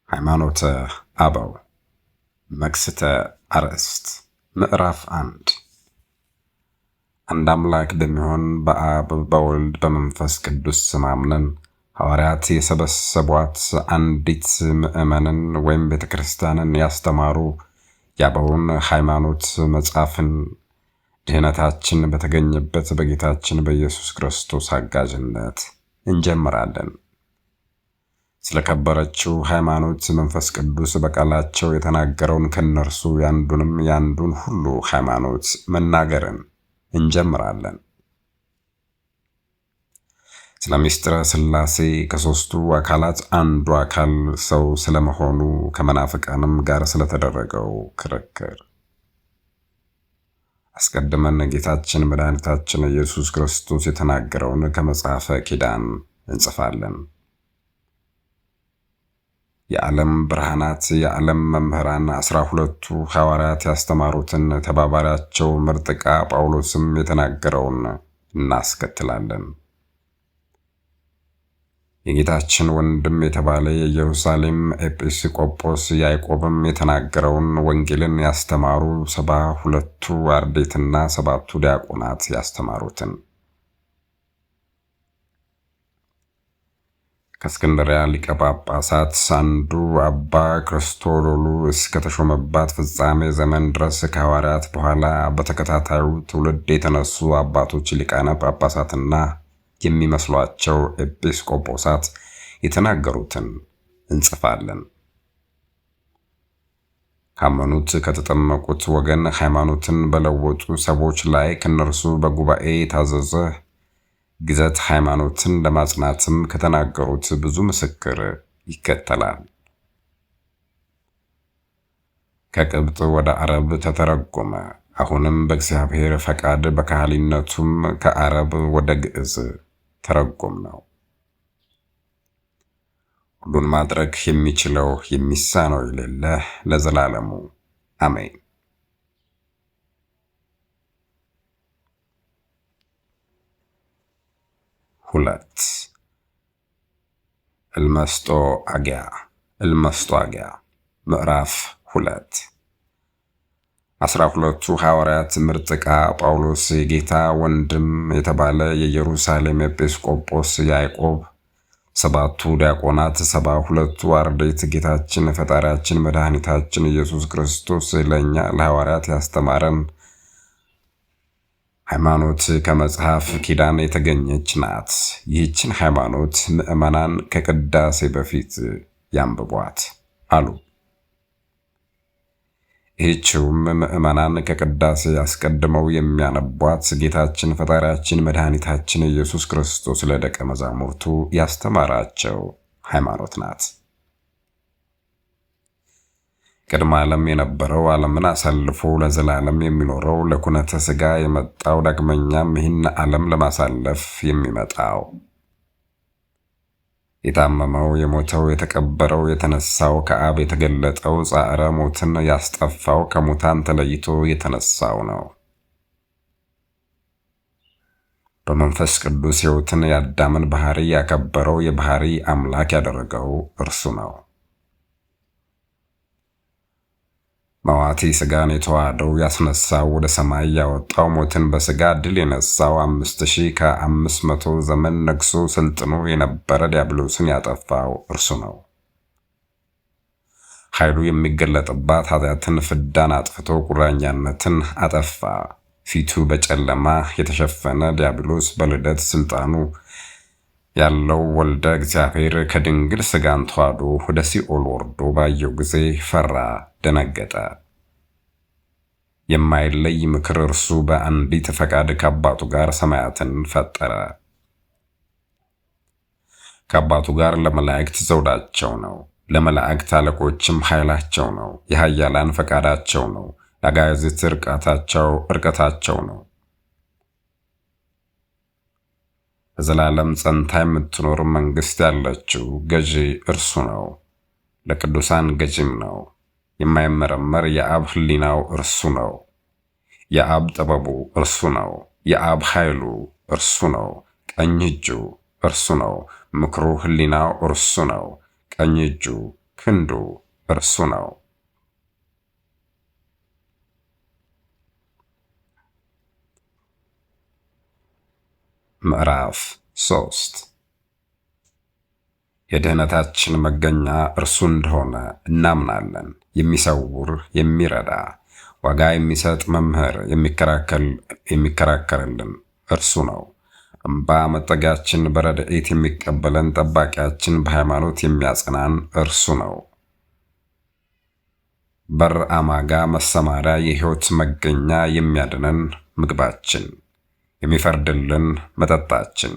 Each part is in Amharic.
ሃይማኖተ አበው መክስተ አርእስት ምዕራፍ 1 አንድ አምላክ በሚሆን በአብ በወልድ በመንፈስ ቅዱስ ስም አምነን ሐዋርያት የሰበሰቧት አንዲት ምእመንን ወይም ቤተክርስቲያንን ያስተማሩ ያበውን ሃይማኖት መጽሐፍን ድህነታችን በተገኘበት በጌታችን በኢየሱስ ክርስቶስ አጋዥነት እንጀምራለን። ስለከበረችው ሃይማኖት መንፈስ ቅዱስ በቃላቸው የተናገረውን ከነርሱ ያንዱን ሁሉ ሃይማኖት መናገርን እንጀምራለን። ስለ ምስጢረ ሥላሴ ከሦስቱ አካላት አንዱ አካል ሰው ስለመሆኑ ከመናፍቃንም ጋር ስለተደረገው ክርክር አስቀድመን ጌታችን መድኃኒታችን ኢየሱስ ክርስቶስ የተናገረውን ከመጽሐፈ ኪዳን እንጽፋለን። የዓለም ብርሃናት የዓለም መምህራን 12ቱ ሐዋርያት ያስተማሩትን ተባባሪያቸው ምርጥ ዕቃ ጳውሎስም የተናገረውን እናስከትላለን። የጌታችን ወንድም የተባለ የኢየሩሳሌም ኤጲስቆጶስ ያዕቆብም የተናገረውን ወንጌልን ያስተማሩ 72ቱ አርድእትና 7ቱ ዲያቆናት ያስተማሩትን ከእስክንድርያ ሊቀ ጳጳሳት አንዱ አባ ክርስቶሎሉ እስከተሾመባት ፍጻሜ ዘመን ድረስ ከሐዋርያት በኋላ በተከታታዩ ትውልድ የተነሱ አባቶች ሊቃነ ጳጳሳትና የሚመስሏቸው ኤጲስቆጶሳት የተናገሩትን እንጽፋለን። ካመኑት ከተጠመቁት ወገን ሃይማኖትን በለወጡ ሰዎች ላይ ከነርሱ በጉባኤ የታዘዘ ግዘት ሃይማኖትን ለማጽናትም ከተናገሩት ብዙ ምስክር ይከተላል። ከቅብጥ ወደ አረብ ተተረጎመ። አሁንም በእግዚአብሔር ፈቃድ በካህሊነቱም ከአረብ ወደ ግዕዝ ተረጎም ነው። ሁሉን ማድረግ የሚችለው የሚሳነው የሌለ ለዘላለሙ አሜን። ሁለት እልመስጦአግያ ምዕራፍ 2 12ቱ ሐዋርያት ምርጥ ዕቃ ጳውሎስ የጌታ ወንድም የተባለ የኢየሩሳሌም ኤጲስቆጶስ ያዕቆብ 7ቱ ዲያቆናት 72ቱ አርድእት ጌታችን ፈጣሪያችን መድኃኒታችን ኢየሱስ ክርስቶስ ለእኛ ለሐዋርያት ያስተማረን ሃይማኖት ከመጽሐፍ ኪዳን የተገኘች ናት። ይህችን ሃይማኖት ምእመናን ከቅዳሴ በፊት ያንብቧት አሉ። ይህችውም ምእመናን ከቅዳሴ አስቀድመው የሚያነቧት ጌታችን ፈጣሪያችን መድኃኒታችን ኢየሱስ ክርስቶስ ለደቀ መዛሙርቱ ያስተማራቸው ሃይማኖት ናት። ቅድመ ዓለም የነበረው ዓለምን አሳልፎ ለዘላለም የሚኖረው ለኩነተ ሥጋ የመጣው ዳግመኛም ይህን ዓለም ለማሳለፍ የሚመጣው የታመመው የሞተው የተቀበረው የተነሳው ከአብ የተገለጠው ጻዕረ ሞትን ያስጠፋው ከሙታን ተለይቶ የተነሳው ነው። በመንፈስ ቅዱስ ሕይወትን የአዳምን ባህሪ ያከበረው የባህሪ አምላክ ያደረገው እርሱ ነው። መዋቲ ሥጋን የተዋሃደው ያስነሳው ወደ ሰማይ ያወጣው ሞትን በሥጋ ድል የነሳው 5500 ዘመን ነግሶ ስልጥኖ የነበረ ዲያብሎስን ያጠፋው እርሱ ነው። ኃይሉ የሚገለጥባት ኃጢአትን ፍዳን አጥፍቶ ቁራኛነትን አጠፋ። ፊቱ በጨለማ የተሸፈነ ዲያብሎስ በልደት ስልጣኑ ያለው ወልደ እግዚአብሔር ከድንግል ሥጋን ተዋህዶ ወደ ሲኦል ወርዶ ባየው ጊዜ ፈራ፣ ደነገጠ። የማይለይ ምክር እርሱ በአንዲት ፈቃድ ከአባቱ ጋር ሰማያትን ፈጠረ። ከአባቱ ጋር ለመላእክት ዘውዳቸው ነው፣ ለመላእክት አለቆችም ኃይላቸው ነው። የኃያላን ፈቃዳቸው ነው፣ ለአጋዕዝት እርቀታቸው ነው። ለዘላለም ጸንታ የምትኖር መንግሥት ያለችው ገዢ እርሱ ነው። ለቅዱሳን ገዢም ነው። የማይመረመር የአብ ሕሊናው እርሱ ነው። የአብ ጥበቡ እርሱ ነው። የአብ ኃይሉ እርሱ ነው። ቀኝ እጁ እርሱ ነው። ምክሩ ሕሊናው እርሱ ነው። ቀኝ እጁ ክንዱ እርሱ ነው። ምዕራፍ 3 የድህነታችን መገኛ እርሱ እንደሆነ እናምናለን። የሚሰውር፣ የሚረዳ፣ ዋጋ የሚሰጥ መምህር የሚከራከርልን እርሱ ነው። እምባ መጠጊያችን፣ በረድኤት የሚቀበለን ጠባቂያችን፣ በሃይማኖት የሚያጸናን እርሱ ነው። በር አማጋ መሰማሪያ፣ የሕይወት መገኛ፣ የሚያድነን ምግባችን፣ የሚፈርድልን መጠጣችን፣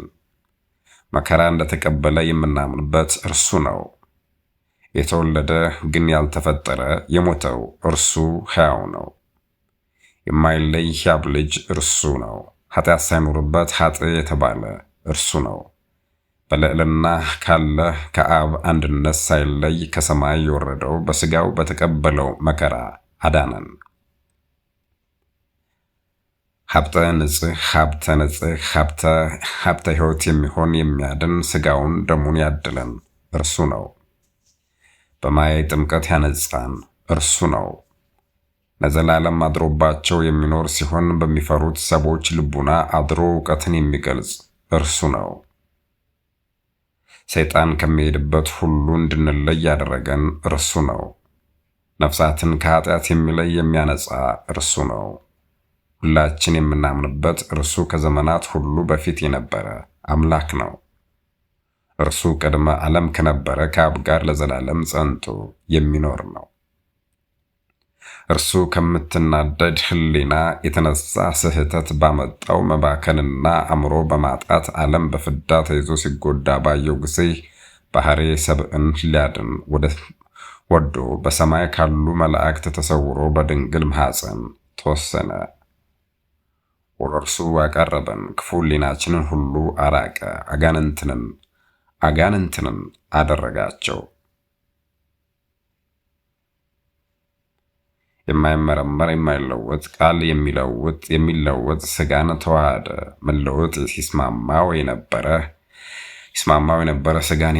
መከራ እንደተቀበለ የምናምንበት እርሱ ነው። የተወለደ ግን ያልተፈጠረ፣ የሞተው እርሱ ሕያው ነው። የማይለይ ሕያው ልጅ እርሱ ነው። ኃጢአት ሳይኖርበት ኃጥእ የተባለ እርሱ ነው። በልዕልና ካለ ከአብ አንድነት ሳይለይ ከሰማይ የወረደው በሥጋው በተቀበለው መከራ አዳነን። ሀብተ ንጽሕ፣ ሀብተ ንጽሕ፣ ሀብተ ሕይወት የሚሆን የሚያድን ሥጋውን ደሙን ያድለን እርሱ ነው። በማየ ጥምቀት ያነጻን እርሱ ነው። ለዘላለም አድሮባቸው የሚኖር ሲሆን በሚፈሩት ሰዎች ልቡና አድሮ እውቀትን የሚገልጽ እርሱ ነው። ሰይጣን ከሚሄድበት ሁሉ እንድንለይ ያደረገን እርሱ ነው። ነፍሳትን ከኃጢአት የሚለይ የሚያነጻ እርሱ ነው። ሁላችን የምናምንበት እርሱ ከዘመናት ሁሉ በፊት የነበረ አምላክ ነው። እርሱ ቅድመ ዓለም ከነበረ ከአብ ጋር ለዘላለም ጸንቶ የሚኖር ነው። እርሱ ከምትናደድ ሕሊና የተነሳ ስህተት ባመጣው መባከንና አእምሮ በማጣት ዓለም በፍዳ ተይዞ ሲጎዳ ባየው ጊዜ ባሕርየ ሰብእን ሊያድን ወዶ በሰማይ ካሉ መላእክት ተሰውሮ በድንግል ማኅፀን ተወሰነ። ወደ እርሱ አቀረበን፣ ክፉ ሕሊናችንን ሁሉ አራቀ፣ አጋንንትንም አደረጋቸው። የማይመረመር የማይለወጥ ቃል የሚለወጥ ሥጋን ተዋሃደ። መለወጥ ይስማማው የነበረ ሥጋን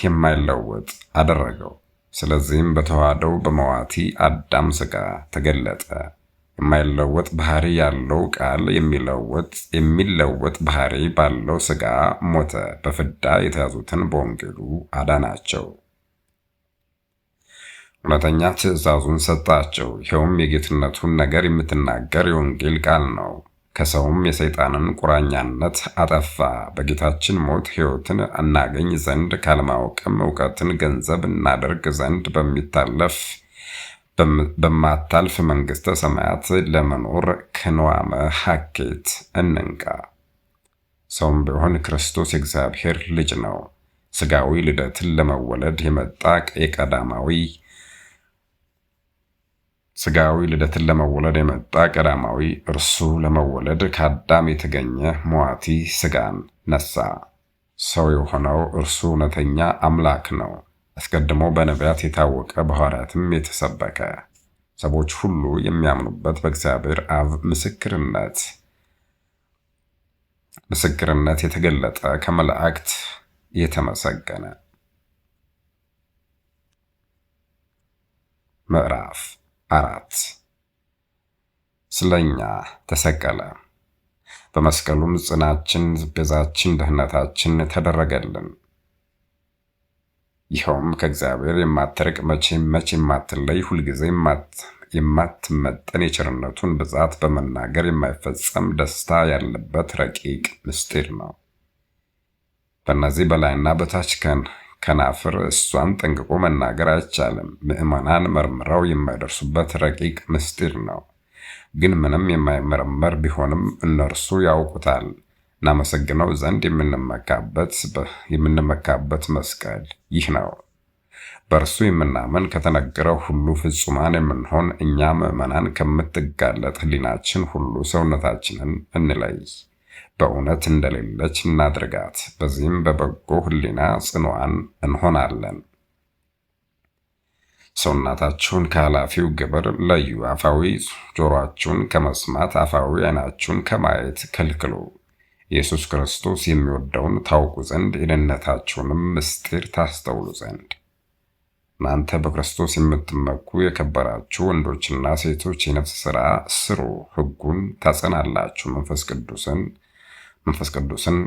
የማይለወጥ አደረገው። ስለዚህም በተዋሃደው በመዋቲ አዳም ሥጋ ተገለጠ። የማይለወጥ ባህሪ ያለው ቃል የሚለወጥ ባህሪ ባለው ሥጋ ሞተ። በፍዳ የተያዙትን በወንጌሉ አዳናቸው። እውነተኛ ትእዛዙን ሰጣቸው። ይኸውም የጌትነቱን ነገር የምትናገር የወንጌል ቃል ነው። ከሰውም የሰይጣንን ቁራኛነት አጠፋ። በጌታችን ሞት ሕይወትን እናገኝ ዘንድ ካለማወቅም እውቀትን ገንዘብ እናደርግ ዘንድ በማታልፍ መንግሥተ ሰማያት ለመኖር ክንዋመ ሐኬት እንንቃ። ሰውም ቢሆን ክርስቶስ የእግዚአብሔር ልጅ ነው። ሥጋዊ ልደትን ለመወለድ የመጣ ቀዳማዊ እርሱ ለመወለድ ከአዳም የተገኘ መዋቲ ሥጋን ነሳ። ሰው የሆነው እርሱ እውነተኛ አምላክ ነው። አስቀድሞ በነቢያት የታወቀ በሐዋርያትም የተሰበከ ሰዎች ሁሉ የሚያምኑበት በእግዚአብሔር አብ ምስክርነት የተገለጠ ከመላእክት የተመሰገነ። ምዕራፍ 4 ስለኛ ተሰቀለ። በመስቀሉም ጽናችን፣ ቤዛችን፣ ደህንነታችን ተደረገልን። ይኸውም ከእግዚአብሔር የማትርቅ መቼ የማትለይ ሁልጊዜ የማትመጠን የቸርነቱን ብዛት በመናገር የማይፈጸም ደስታ ያለበት ረቂቅ ምስጢር ነው። በእነዚህ በላይና በታች ከናፍር እሷን ጠንቅቆ መናገር አይቻልም። ምዕመናን መርምረው የማይደርሱበት ረቂቅ ምስጢር ነው። ግን ምንም የማይመረመር ቢሆንም እነርሱ ያውቁታል። እናመሰግነው ዘንድ የምንመካበት መስቀል ይህ ነው። በእርሱ የምናምን ከተነገረው ሁሉ ፍጹማን የምንሆን እኛ ምዕመናን ከምትጋለጥ ሕሊናችን ሁሉ ሰውነታችንን እንለይ፣ በእውነት እንደሌለች እናድርጋት። በዚህም በበጎ ሕሊና ጽኑዓን እንሆናለን። ሰውነታችሁን ከኃላፊው ግብር ለዩ። አፋዊ ጆሮአችሁን ከመስማት አፋዊ ዓይናችሁን ከማየት ከልክሉ። ኢየሱስ ክርስቶስ የሚወደውን ታውቁ ዘንድ የደህንነታችሁንም ምስጢር ታስተውሉ ዘንድ እናንተ በክርስቶስ የምትመኩ የከበራችሁ ወንዶችና ሴቶች የነፍስ ሥራ ስሩ፣ ሕጉን ታጸናላችሁ፣ መንፈስ ቅዱስን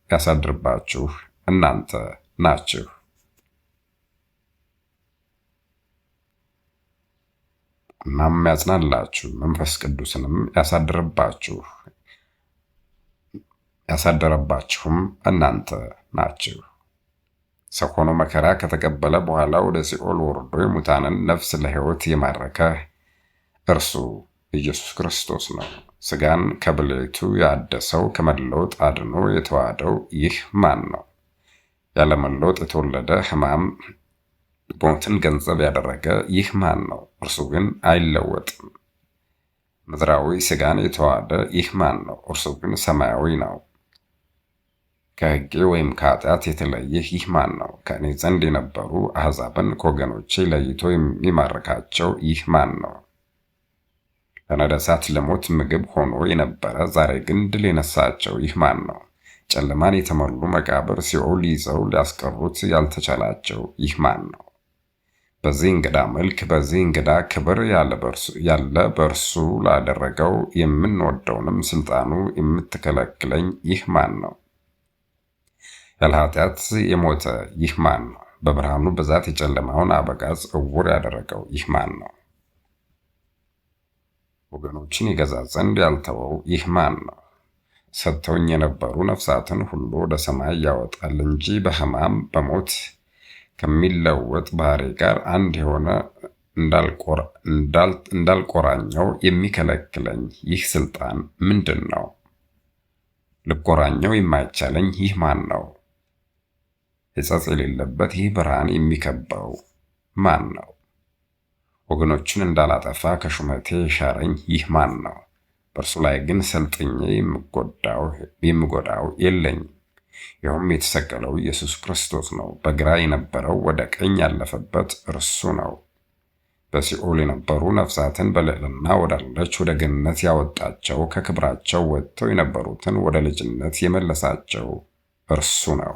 ያሳድርባችሁ እናንተ ናችሁ። እናም ያጽናላችሁ፣ መንፈስ ቅዱስንም ያሳደረባችሁም እናንተ ናችሁ። ሰው ሆኖ መከራ ከተቀበለ በኋላ ወደ ሲኦል ወርዶ የሙታንን ነፍስ ለሕይወት የማረከ እርሱ ኢየሱስ ክርስቶስ ነው። ሥጋን ከብልቱ ያደሰው ከመለወጥ አድኖ የተዋሃደው ይህ ማን ነው? ያለመለወጥ የተወለደ ሕማም ሞትን ገንዘብ ያደረገ ይህ ማን ነው? እርሱ ግን አይለወጥም። ምድራዊ ሥጋን የተዋሃደ ይህ ማን ነው? እርሱ ግን ሰማያዊ ነው። ከሕጌ ወይም ከኃጢአት የተለየ ይህ ማን ነው? ከእኔ ዘንድ የነበሩ አሕዛብን ከወገኖቼ ለይቶ የሚማርካቸው ይህ ማን ነው? ለነገሥታት ለሞት ምግብ ሆኖ የነበረ ዛሬ ግን ድል የነሳቸው ይህ ማን ነው? ጨለማን የተሞሉ መቃብር ሲኦል ይዘው ሊያስቀሩት ያልተቻላቸው ይህ ማን ነው? በዚህ እንግዳ መልክ በዚህ እንግዳ ክብር ያለ በእርሱ ላደረገው የምንወደውንም ስልጣኑ የምትከለክለኝ ይህ ማን ነው? ያለ ኃጢአት የሞተ ይህ ማን ነው? በብርሃኑ ብዛት የጨለማውን አበጋዝ ዕውር ያደረገው ይህ ማን ነው? ወገኖችን ይገዛ ዘንድ ያልተወው ይህ ማን ነው? ሰጥተውኝ የነበሩ ነፍሳትን ሁሉ ወደ ሰማይ ያወጣል እንጂ በሕማም በሞት ከሚለወጥ ባሕሪ ጋር አንድ የሆነ እንዳልቆራኘው የሚከለክለኝ ይህ ስልጣን ምንድን ነው? ልቆራኘው የማይቻለኝ ይህ ማን ነው? ሕጸጽ የሌለበት ይህ ብርሃን የሚከበው ማን ነው? ወገኖችን እንዳላጠፋ ከሹመቴ የሻረኝ ይህ ማን ነው? በእርሱ ላይ ግን ሰልጥኜ የምጎዳው የለኝም። ይኸውም የተሰቀለው ኢየሱስ ክርስቶስ ነው። በግራ የነበረው ወደ ቀኝ ያለፈበት እርሱ ነው። በሲኦል የነበሩ ነፍሳትን በልዕልና ወዳለች ወደ ገነት ያወጣቸው፣ ከክብራቸው ወጥተው የነበሩትን ወደ ልጅነት የመለሳቸው እርሱ ነው።